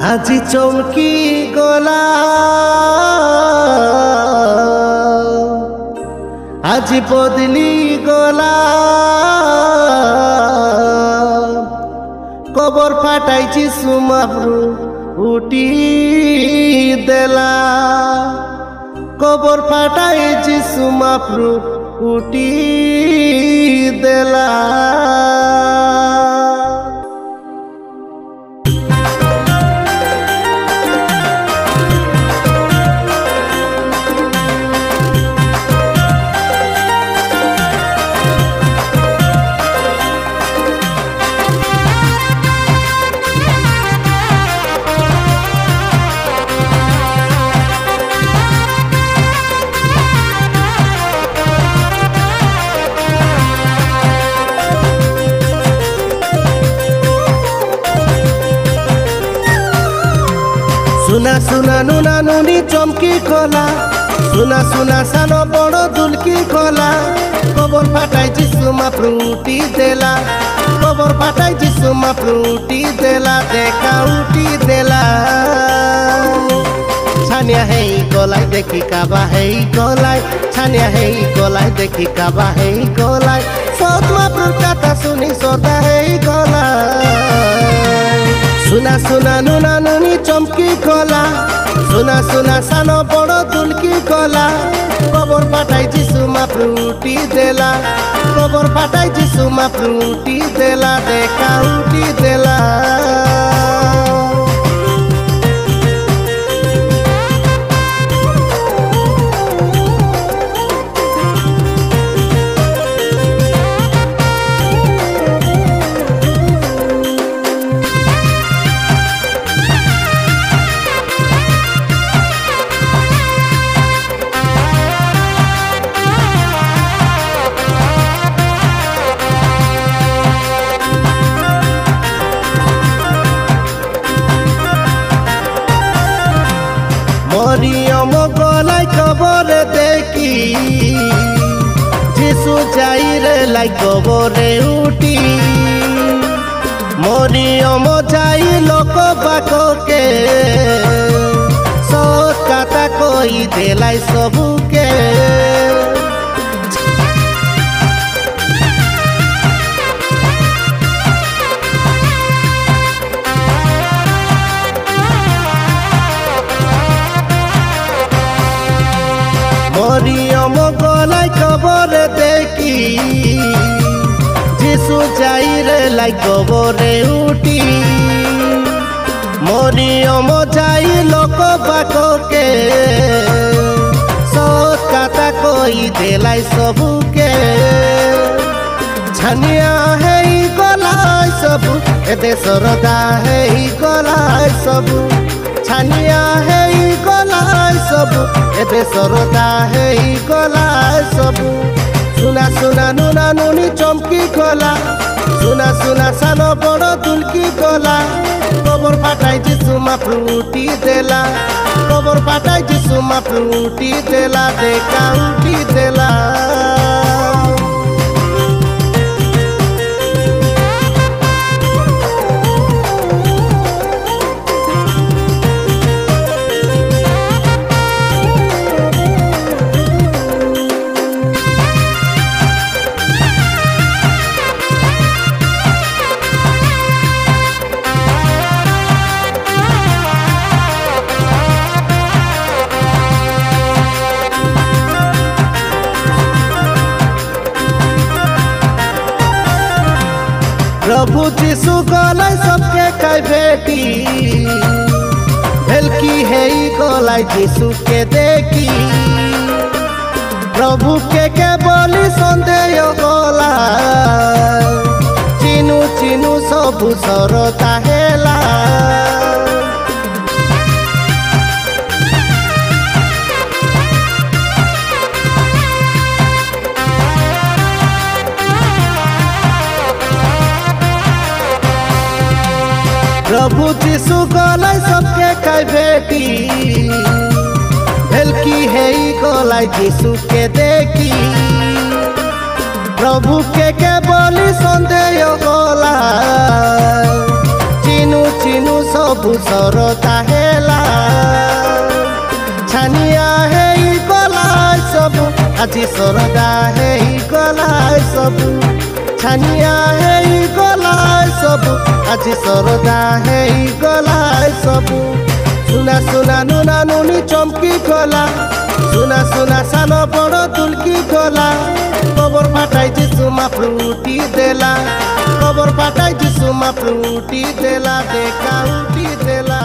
আজি চমকি গলা আজি বদলি গলা কবর ফাটাইছি সুমাপ্রু উটি দেলা কবর ফাটাইছি সুমাপ্রু উটি দেলা सुना सुना नुना नुनी चमकी कला सुना सुना सानो बड़ो दुलकी कला कबर फाटाई सुमा फ्रूटी देला कबर फाटाई सुमा फ्रूटी देला देखा उठी देला छानिया है गलाई देखी काबा है गलाई छानिया है गलाई देखी काबा है गलाई सतमा फ्रूट कथा सुनी सोता है गलाई सुना सुना नुना नुनी चमकी कला सुना सुना सानो बड़ो दुलकी कला कबर फाटाई सुमा फ्रूटी देला कबर फाटाई सुमा फ्रूटी देला देखा उठी देला मरियम गलाई कबर देखी जीसु जाइरे लाई कबरे उठी मरियम जाई लोक बाक के सत कथा कही देलाई सबुके मरियम गलाई कबर देखी जीसु जाइरे लाई कबरे उठी मरियम जाई लोक बाक के सत कथा कही देलाई सबुके छानिया है गलाई सबु ए देशर दा है गलाई सबु छानिया है गलाई सबु एबे सरदा है गलाई सबु सुना सुना नुना नुनी चमकी कला सुना सुना सानो बड़ो दुलकी कला कबर फाटाई सुमा फ्रूटी देला कबर फाटाई सुमा फ्रूटी देला देखा उठी देला प्रभु जीसु गलाई सबके कई बेटी भेलकी है गलाई जीसु के देखी प्रभु के बोली संदेह गला चिनु चिनु सबु सरता हेला प्रभु जीसु गलाई सबके कई बेटी भेलकी है गलाई जीसु के देखी प्रभु के बोली संदेह गला चिनु चिनु सबु सरता हेला छानिया है गला सबु আজি सरदा है गला सबु छानिया है गला सबु আজি सरदा है गला सबु सुना सुना नुना नुनी चमकी गला सुना सुना सान बड़ तुलकी गला कबर फाटाई सुमा फ्रुटी देला कबर फाटाई सुमा फ्रुटी देला देखा उठी देला।